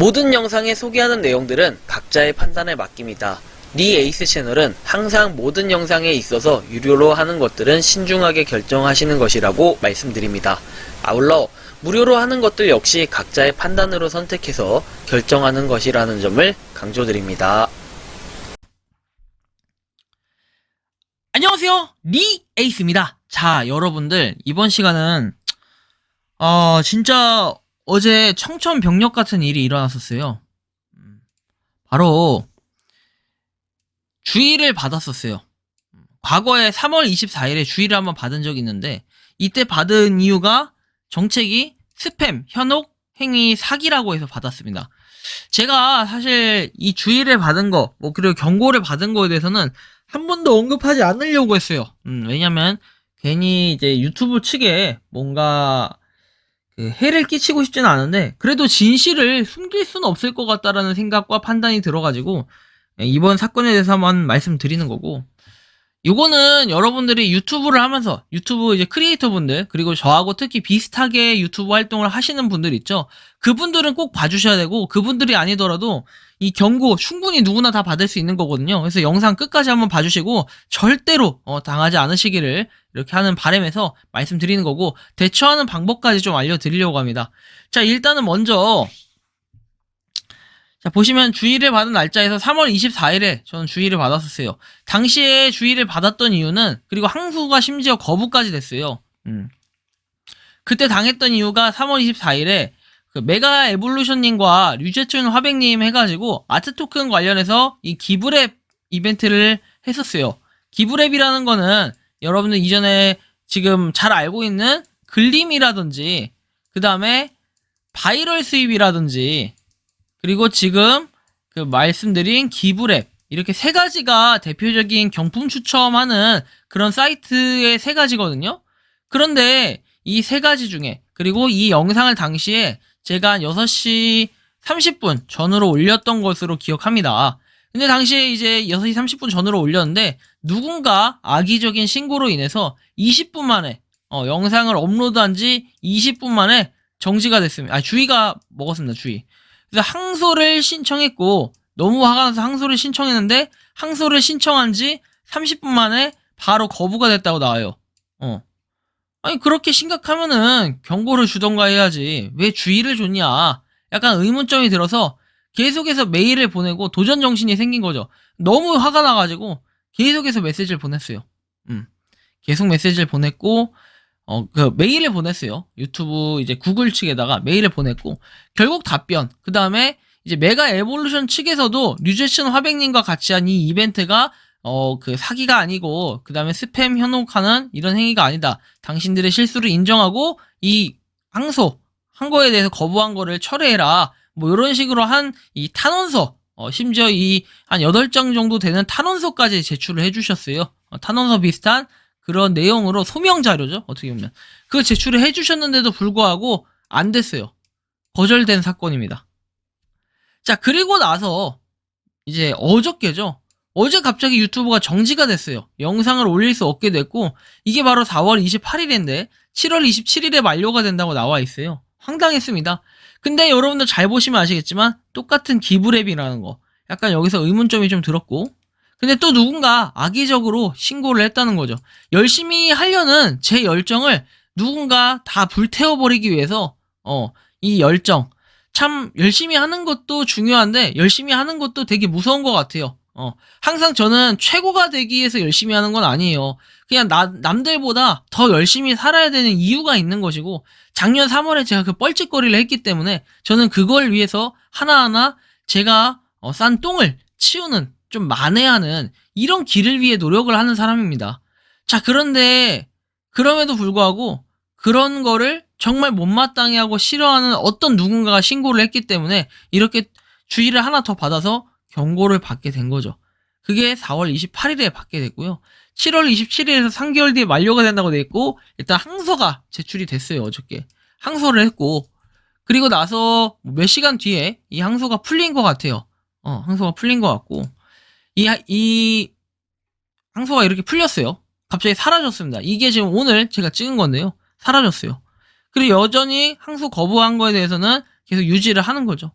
모든 영상에 소개하는 내용들은 각자의 판단에 맡깁니다. 니 에이스 채널은 항상 모든 영상에 있어서 유료로 하는 것들은 신중하게 결정하시는 것이라고 말씀드립니다. 아울러 무료로 하는 것들 역시 각자의 판단으로 선택해서 결정하는 것이라는 점을 강조드립니다. 안녕하세요, 니 에이스입니다. 자, 여러분들 이번 시간은 진짜 어제 청천벽력 같은 일이 일어났었어요. 바로 주의를 받았었어요. 과거에 3월 24일에 주의를 한번 받은 적이 있는데, 이때 받은 이유가 정책이 스팸, 현혹, 행위, 사기라고 해서 받았습니다. 제가 사실 이 주의를 받은 거, 그리고 경고를 받은 거에 대해서는 한 번도 언급하지 않으려고 했어요. 왜냐면 괜히 이제 유튜브 측에 뭔가 해를 끼치고 싶지는 않은데, 그래도 진실을 숨길 수는 없을 것 같다라는 생각과 판단이 들어가지고 이번 사건에 대해서 한번 말씀드리는 거고, 이거는 여러분들이 유튜브를 하면서 유튜브 이제 크리에이터 분들, 그리고 저하고 특히 비슷하게 유튜브 활동을 하시는 분들 있죠. 그분들은 꼭 봐주셔야 되고, 그분들이 아니더라도 이 경고 충분히 누구나 다 받을 수 있는 거거든요. 그래서 영상 끝까지 한번 봐주시고 절대로 당하지 않으시기를 이렇게 하는 바람에서 말씀드리는 거고, 대처하는 방법까지 좀 알려드리려고 합니다. 자, 일단은 먼저 보시면 주의를 받은 날짜에서 3월 24일에 저는 주의를 받았었어요. 당시에 주의를 받았던 이유는, 그리고 항소가 심지어 거부까지 됐어요. 그때 당했던 이유가 3월 24일에 그 메가 에볼루션님과 류재춘 화백님 해가지고 아트 토큰 관련해서 이 기브랩 이벤트를 했었어요. 기브랩이라는 거는 여러분들 이전에 지금 잘 알고 있는 글림이라든지, 그 다음에 바이럴 수입이라든지, 그리고 지금 그 말씀드린 기브랩, 이렇게 세 가지가 대표적인 경품 추첨하는 그런 사이트의 세 가지거든요. 그런데 이 세 가지 중에, 그리고 이 영상을 당시에 제가 한 6시 30분 전으로 올렸던 것으로 기억합니다. 근데 당시에 이제 6시 30분 전으로 올렸는데, 누군가 악의적인 신고로 인해서 20분 만에 영상을 업로드한 지 20분 만에 정지가 됐습니다. 주의가 먹었습니다. 주의. 그래서 항소를 신청했고, 너무 화가 나서 항소를 신청했는데, 항소를 신청한 지 30분 만에 바로 거부가 됐다고 나와요. 아니, 그렇게 심각하면은 경고를 주던가 해야지 왜 주의를 줬냐, 약간 의문점이 들어서 계속해서 메일을 보내고 도전 정신이 생긴 거죠. 너무 화가 나가지고 계속해서 메시지를 보냈어요. 계속 메시지를 보냈고, 메일을 보냈어요. 유튜브 이제 구글 측에다가 메일을 보냈고, 결국 답변, 그 다음에 이제 메가 에볼루션 측에서도 류재춘 화백님과 같이 한 이 이벤트가 그 사기가 아니고, 그 다음에 스팸 현혹하는 이런 행위가 아니다, 당신들의 실수를 인정하고 이 항소한 거에 대해서 거부한 거를 철회해라, 이런 식으로 한 이 탄원서, 심지어 이 한 8장 정도 되는 탄원서까지 제출을 해주셨어요. 탄원서 비슷한 그런 내용으로 소명 자료죠, 어떻게 보면. 그거 제출을 해주셨는데도 불구하고 안 됐어요. 거절된 사건입니다. 자, 그리고 나서 이제 어저께죠. 어제 갑자기 유튜브가 정지가 됐어요. 영상을 올릴 수 없게 됐고, 이게 바로 4월 28일인데 7월 27일에 만료가 된다고 나와 있어요. 황당했습니다. 근데 여러분들 잘 보시면 아시겠지만 똑같은 기브랩이라는 거, 약간 여기서 의문점이 좀 들었고, 근데 또 누군가 악의적으로 신고를 했다는 거죠. 열심히 하려는 제 열정을 누군가 다 불태워버리기 위해서 이 열정, 참 열심히 하는 것도 중요한데 열심히 하는 것도 되게 무서운 것 같아요. 항상 저는 최고가 되기 위해서 열심히 하는 건 아니에요. 그냥 남들보다 더 열심히 살아야 되는 이유가 있는 것이고, 작년 3월에 제가 그 뻘짓거리를 했기 때문에 저는 그걸 위해서 하나하나 제가 싼 똥을 치우는, 좀 만회하는 이런 길을 위해 노력을 하는 사람입니다. 자, 그런데 그럼에도 불구하고 그런 거를 정말 못마땅해 하고 싫어하는 어떤 누군가가 신고를 했기 때문에 이렇게 주의를 하나 더 받아서 경고를 받게 된 거죠. 그게 4월 28일에 받게 됐고요. 7월 27일에서 3개월 뒤에 만료가 된다고 돼 있고, 일단 항소가 제출이 됐어요. 어저께 항소를 했고, 그리고 나서 몇 시간 뒤에 이 항소가 풀린 것 같아요. 항소가 풀린 것 같고, 이 항소가 이렇게 풀렸어요. 갑자기 사라졌습니다. 이게 지금 오늘 제가 찍은 건데요, 사라졌어요. 그리고 여전히 항소 거부한 거에 대해서는 계속 유지를 하는 거죠.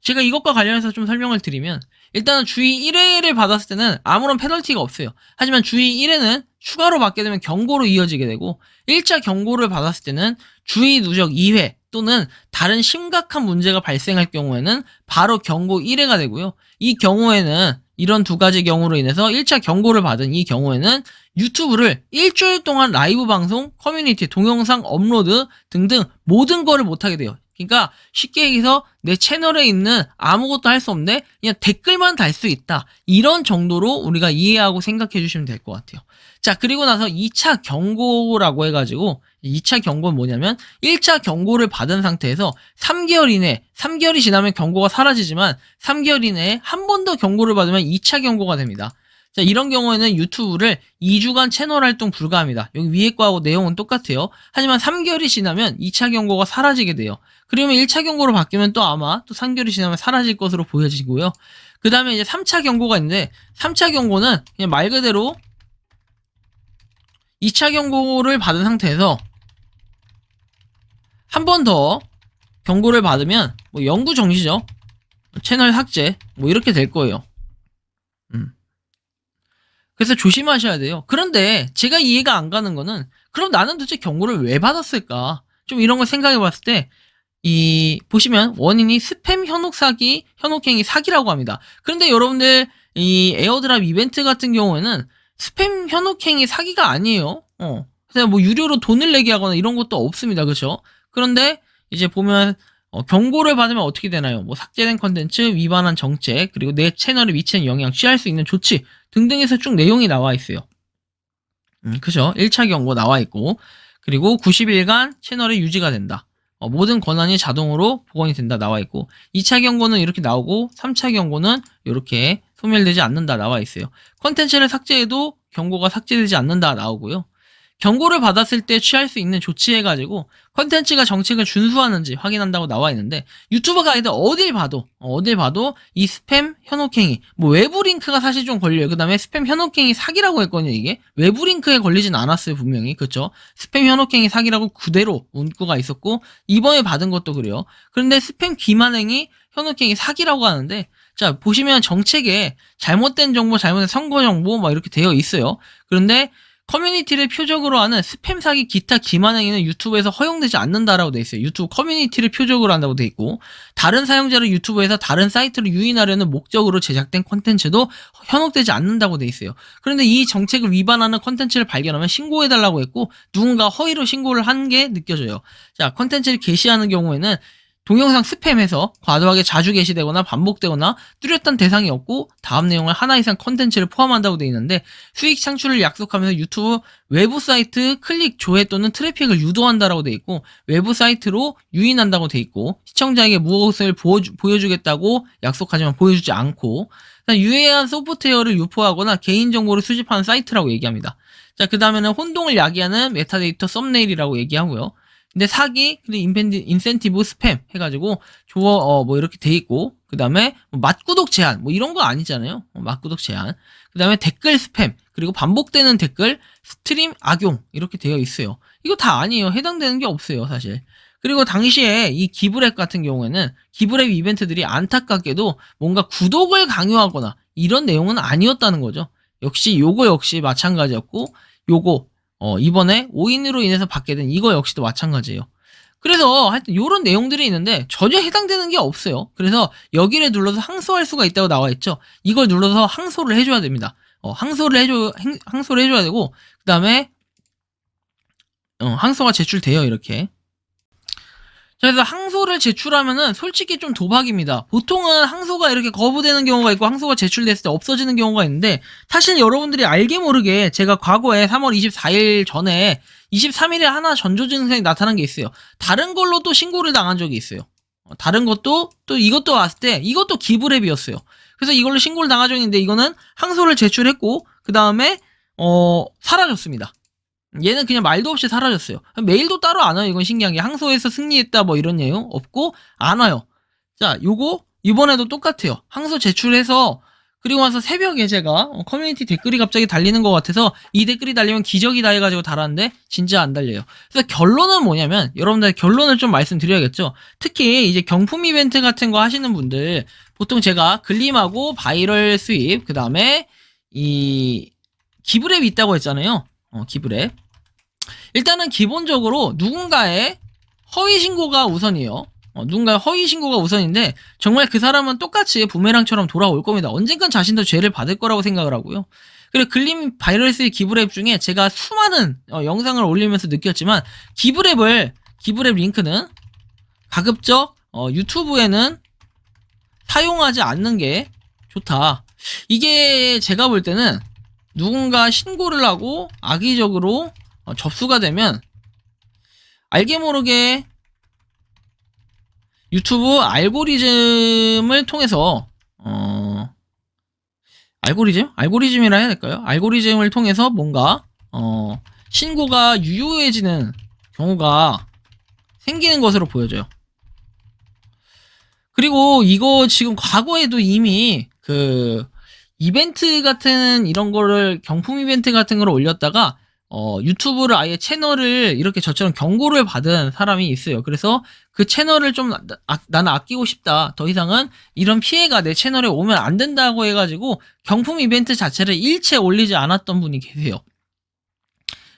제가 이것과 관련해서 좀 설명을 드리면, 일단은 주의 1회를 받았을 때는 아무런 페널티가 없어요. 하지만 주의 1회는 추가로 받게 되면 경고로 이어지게 되고, 1차 경고를 받았을 때는 주의 누적 2회 또는 다른 심각한 문제가 발생할 경우에는 바로 경고 1회가 되고요. 이 경우에는 이런 두 가지 경우로 인해서 1차 경고를 받은 이 경우에는 유튜브를 일주일 동안 라이브 방송, 커뮤니티, 동영상 업로드 등등 모든 거를 못하게 돼요. 그러니까 쉽게 얘기해서 내 채널에 있는 아무것도 할 수 없는데 그냥 댓글만 달 수 있다. 이런 정도로 우리가 이해하고 생각해 주시면 될 것 같아요. 자, 그리고 나서 2차 경고라고 해가지고 2차 경고는 뭐냐면 1차 경고를 받은 상태에서 3개월 이내, 3개월이 지나면 경고가 사라지지만 3개월 이내에 한 번 더 경고를 받으면 2차 경고가 됩니다. 자, 이런 경우에는 유튜브를 2주간 채널 활동 불가합니다. 여기 위에 거하고 내용은 똑같아요. 하지만 3개월이 지나면 2차 경고가 사라지게 돼요. 그러면 1차 경고로 바뀌면 또 아마 또 3개월이 지나면 사라질 것으로 보여지고요. 그 다음에 이제 3차 경고가 있는데 3차 경고는 그냥 말 그대로 2차 경고를 받은 상태에서 한 번 더 경고를 받으면 뭐 영구 정지죠. 채널 삭제 뭐 이렇게 될 거예요. 그래서 조심하셔야 돼요. 그런데 제가 이해가 안 가는 거는 그럼 나는 도대체 경고를 왜 받았을까? 좀 이런 걸 생각해 봤을 때 보시면 원인이 스팸 현혹 사기, 현혹행위 사기라고 합니다. 그런데 여러분들 이 에어드랍 이벤트 같은 경우에는 스팸 현혹행위 사기가 아니에요. 그래서 뭐 유료로 돈을 내게 하거나 이런 것도 없습니다. 그렇죠? 그런데 이제 보면 경고를 받으면 어떻게 되나요? 뭐 삭제된 컨텐츠, 위반한 정책, 그리고 내 채널에 미치는 영향, 취할 수 있는 조치 등등에서 쭉 내용이 나와 있어요. 그죠? 1차 경고 나와 있고, 그리고 90일간 채널이 유지가 된다. 모든 권한이 자동으로 복원이 된다 나와 있고, 2차 경고는 이렇게 나오고, 3차 경고는 이렇게 소멸되지 않는다 나와 있어요. 컨텐츠를 삭제해도 경고가 삭제되지 않는다 나오고요. 경고를 받았을 때 취할 수 있는 조치해가지고 컨텐츠가 정책을 준수하는지 확인한다고 나와 있는데 유튜버 가이드 어딜 봐도 이 스팸 현혹행위 뭐 외부 링크가 사실 좀 걸려요. 그 다음에 스팸 현혹행위 사기라고 했거든요. 이게 외부 링크에 걸리진 않았어요. 분명히. 그쵸? 스팸 현혹행위 사기라고 그대로 문구가 있었고 이번에 받은 것도 그래요. 그런데 스팸 기만행위 현혹행위 사기라고 하는데 자 보시면 정책에 잘못된 정보, 잘못된 선거 정보 막 이렇게 되어 있어요. 그런데 커뮤니티를 표적으로 하는 스팸 사기 기타 기만 행위는 유튜브에서 허용되지 않는다라고 돼 있어요. 유튜브 커뮤니티를 표적으로 한다고 돼 있고 다른 사용자를 유튜브에서 다른 사이트로 유인하려는 목적으로 제작된 콘텐츠도 현혹되지 않는다고 돼 있어요. 그런데 이 정책을 위반하는 콘텐츠를 발견하면 신고해달라고 했고 누군가 허위로 신고를 한 게 느껴져요. 자, 콘텐츠를 게시하는 경우에는 동영상 스팸에서 과도하게 자주 게시되거나 반복되거나 뚜렷한 대상이 없고 다음 내용을 하나 이상 컨텐츠를 포함한다고 되어 있는데 수익 창출을 약속하면서 유튜브 외부 사이트 클릭, 조회 또는 트래픽을 유도한다라고 되어 있고 외부 사이트로 유인한다고 되어 있고 시청자에게 무엇을 보여주겠다고 약속하지만 보여주지 않고 유해한 소프트웨어를 유포하거나 개인정보를 수집하는 사이트라고 얘기합니다. 자, 그 다음에는 혼동을 야기하는 메타데이터 썸네일이라고 얘기하고요. 근데 사기, 그리고 인센티브 스팸 해가지고 뭐 이렇게 돼 있고 그 다음에 맛구독 제한 뭐 이런 거 아니잖아요. 맛구독 제한. 그 다음에 댓글 스팸 그리고 반복되는 댓글 스트림 악용 이렇게 되어 있어요. 이거 다 아니에요. 해당되는 게 없어요 사실. 그리고 당시에 이 기브랩 같은 경우에는 기브랩 이벤트들이 안타깝게도 뭔가 구독을 강요하거나 이런 내용은 아니었다는 거죠. 요거 역시 마찬가지였고 요거 이번에 오인으로 인해서 받게 된 이거 역시도 마찬가지예요. 그래서 하여튼 요런 내용들이 있는데 전혀 해당되는 게 없어요. 그래서 여기를 눌러서 항소할 수가 있다고 나와 있죠. 이걸 눌러서 항소를 해줘야 됩니다. 항소를 해줘야 되고 그 다음에 항소가 제출돼요. 이렇게. 그래서 항소를 제출하면은 솔직히 좀 도박입니다. 보통은 항소가 이렇게 거부되는 경우가 있고 항소가 제출됐을 때 없어지는 경우가 있는데 사실 여러분들이 알게 모르게 제가 과거에 3월 24일 전에 23일에 하나 전조 증상이 나타난 게 있어요. 다른 걸로 또 신고를 당한 적이 있어요. 다른 것도 또 이것도 왔을 때 이것도 기브랩이었어요. 그래서 이걸로 신고를 당한 적이 있는데 이거는 항소를 제출했고 그 다음에 사라졌습니다. 얘는 그냥 말도 없이 사라졌어요. 메일도 따로 안 와요. 이건 신기한 게 항소에서 승리했다 뭐 이런 내용 없고 안 와요. 자, 요거 이번에도 똑같아요. 항소 제출해서 그리고 나서 새벽에 제가 커뮤니티 댓글이 갑자기 달리는 것 같아서 이 댓글이 달리면 기적이다 해가지고 달았는데 진짜 안 달려요. 그래서 결론은 뭐냐면 여러분들 결론을 좀 말씀드려야겠죠. 특히 이제 경품 이벤트 같은 거 하시는 분들 보통 제가 글림하고 바이럴 수입 그 다음에 이 기브랩이 있다고 했잖아요. 기브랩. 일단은 기본적으로 누군가의 허위 신고가 우선이에요. 누군가의 허위 신고가 우선인데 정말 그 사람은 똑같이 부메랑처럼 돌아올 겁니다. 언젠간 자신도 죄를 받을 거라고 생각을 하고요. 그리고 글림 바이럴스의 기브랩 중에 제가 수많은 영상을 올리면서 느꼈지만 기브랩 링크는 가급적 유튜브에는 사용하지 않는 게 좋다. 이게 제가 볼 때는 누군가 신고를 하고 악의적으로 접수가 되면 알게 모르게 유튜브 알고리즘을 통해서 알고리즘이라 해야 될까요? 알고리즘을 통해서 뭔가 신고가 유효해지는 경우가 생기는 것으로 보여져요. 그리고 이거 지금 과거에도 이미 그 이벤트 같은 이런 거를 경품 이벤트 같은 거를 올렸다가 유튜브를 아예 채널을 이렇게 저처럼 경고를 받은 사람이 있어요. 그래서 그 채널을 좀 나는 아끼고 싶다. 더 이상은 이런 피해가 내 채널에 오면 안 된다고 해가지고 경품 이벤트 자체를 일체 올리지 않았던 분이 계세요.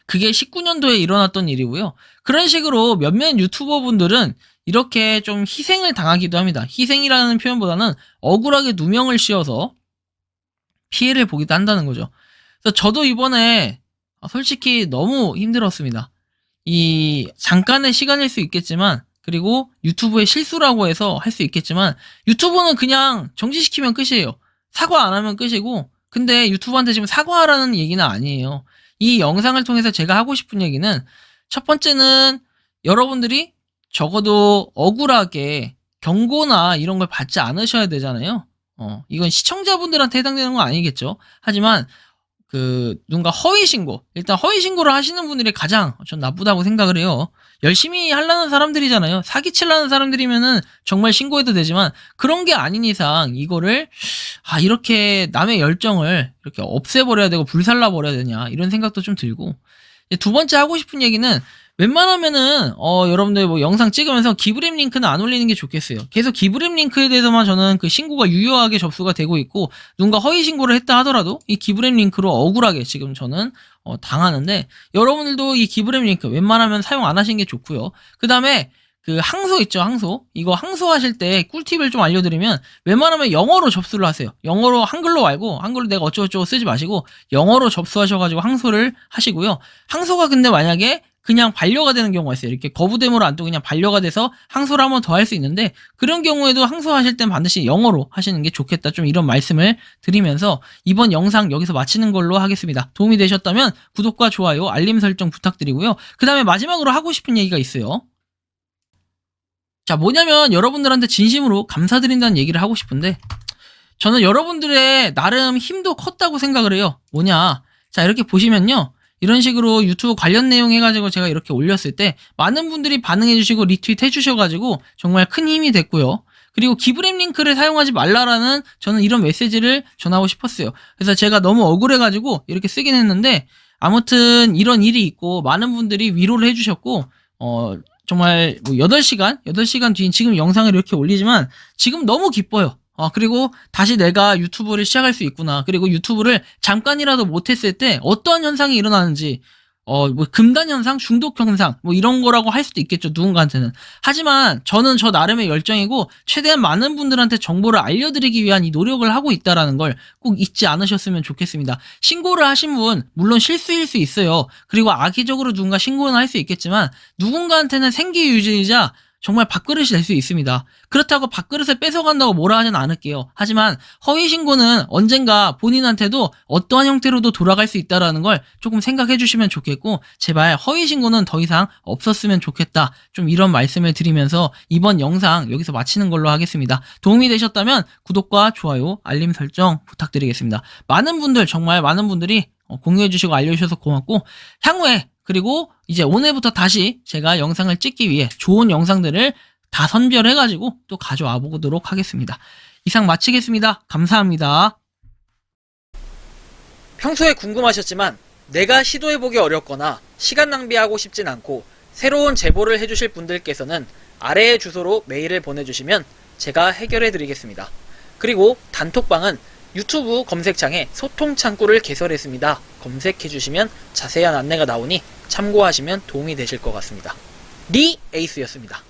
그게 19년도에 일어났던 일이고요. 그런 식으로 몇몇 유튜버 분들은 이렇게 좀 희생을 당하기도 합니다. 희생이라는 표현보다는 억울하게 누명을 씌워서 피해를 보기도 한다는 거죠. 그래서 저도 이번에 솔직히 너무 힘들었습니다. 이 잠깐의 시간일 수 있겠지만 그리고 유튜브의 실수라고 해서 할 수 있겠지만 유튜브는 그냥 정지시키면 끝이에요. 사과 안 하면 끝이고 근데 유튜브한테 지금 사과하라는 얘기는 아니에요. 이 영상을 통해서 제가 하고 싶은 얘기는 첫 번째는 여러분들이 적어도 억울하게 경고나 이런 걸 받지 않으셔야 되잖아요. 이건 시청자분들한테 해당되는 건 아니겠죠. 하지만 누군가 허위신고, 일단 허위신고를 하시는 분들이 가장 전 나쁘다고 생각을 해요. 열심히 하려는 사람들이잖아요. 사기치려는 사람들이면은 정말 신고해도 되지만 그런 게 아닌 이상 이거를 이렇게 남의 열정을 이렇게 없애버려야 되고 불살라버려야 되냐 이런 생각도 좀 들고 두 번째 하고 싶은 얘기는 웬만하면은 여러분들 뭐 영상 찍으면서 기브랩 링크는 안 올리는 게 좋겠어요. 계속 기브랩 링크에 대해서만 저는 그 신고가 유효하게 접수가 되고 있고 누군가 허위 신고를 했다 하더라도 이 기브랩 링크로 억울하게 지금 저는 당하는데 여러분들도 이 기브랩 링크 웬만하면 사용 안 하시는 게 좋고요. 그 다음에 그 항소 있죠, 항소. 이거 항소하실 때 꿀팁을 좀 알려드리면 웬만하면 영어로 접수를 하세요. 영어로 한글로 말고 한글로 내가 어쩌고저쩌고 쓰지 마시고 영어로 접수하셔가지고 항소를 하시고요. 항소가 근데 만약에 그냥 반려가 되는 경우가 있어요. 이렇게 거부대모로 안 뜨고 그냥 반려가 돼서 항소를 한번 더 할 수 있는데 그런 경우에도 항소하실 땐 반드시 영어로 하시는 게 좋겠다. 좀 이런 말씀을 드리면서 이번 영상 여기서 마치는 걸로 하겠습니다. 도움이 되셨다면 구독과 좋아요, 알림 설정 부탁드리고요. 그 다음에 마지막으로 하고 싶은 얘기가 있어요. 자, 뭐냐면 여러분들한테 진심으로 감사드린다는 얘기를 하고 싶은데 저는 여러분들의 나름 힘도 컸다고 생각을 해요. 뭐냐? 자, 이렇게 보시면요. 이런 식으로 유튜브 관련 내용 해가지고 제가 이렇게 올렸을 때 많은 분들이 반응해주시고 리트윗 해주셔가지고 정말 큰 힘이 됐고요. 그리고 기브랩 링크를 사용하지 말라라는 저는 이런 메시지를 전하고 싶었어요. 그래서 제가 너무 억울해가지고 이렇게 쓰긴 했는데 아무튼 이런 일이 있고 많은 분들이 위로를 해주셨고 정말 뭐 8시간 뒤인 지금 영상을 이렇게 올리지만 지금 너무 기뻐요. 그리고 다시 내가 유튜브를 시작할 수 있구나. 그리고 유튜브를 잠깐이라도 못했을 때 어떠한 현상이 일어나는지, 뭐 금단 현상, 중독 현상, 뭐 이런 거라고 할 수도 있겠죠. 누군가한테는. 하지만 저는 저 나름의 열정이고 최대한 많은 분들한테 정보를 알려드리기 위한 이 노력을 하고 있다라는 걸 꼭 잊지 않으셨으면 좋겠습니다. 신고를 하신 분, 물론 실수일 수 있어요. 그리고 악의적으로 누군가 신고는 할 수 있겠지만 누군가한테는 생기 유지이자 정말 밥그릇이 될 수 있습니다. 그렇다고 밥그릇을 뺏어간다고 뭐라 하진 않을게요. 하지만 허위신고는 언젠가 본인한테도 어떠한 형태로도 돌아갈 수 있다는 걸 조금 생각해 주시면 좋겠고 제발 허위신고는 더 이상 없었으면 좋겠다. 좀 이런 말씀을 드리면서 이번 영상 여기서 마치는 걸로 하겠습니다. 도움이 되셨다면 구독과 좋아요, 알림 설정 부탁드리겠습니다. 많은 분들, 정말 많은 분들이 공유해 주시고 알려주셔서 고맙고 향후에 그리고 이제 오늘부터 다시 제가 영상을 찍기 위해 좋은 영상들을 다 선별해가지고 또 가져와 보도록 하겠습니다. 이상 마치겠습니다. 감사합니다. 평소에 궁금하셨지만 내가 시도해보기 어렵거나 시간 낭비하고 싶진 않고 새로운 제보를 해주실 분들께서는 아래의 주소로 메일을 보내주시면 제가 해결해드리겠습니다. 그리고 단톡방은 유튜브 검색창에 소통 창구를 개설했습니다. 검색해주시면 자세한 안내가 나오니 참고하시면 도움이 되실 것 같습니다. 리 에이스였습니다.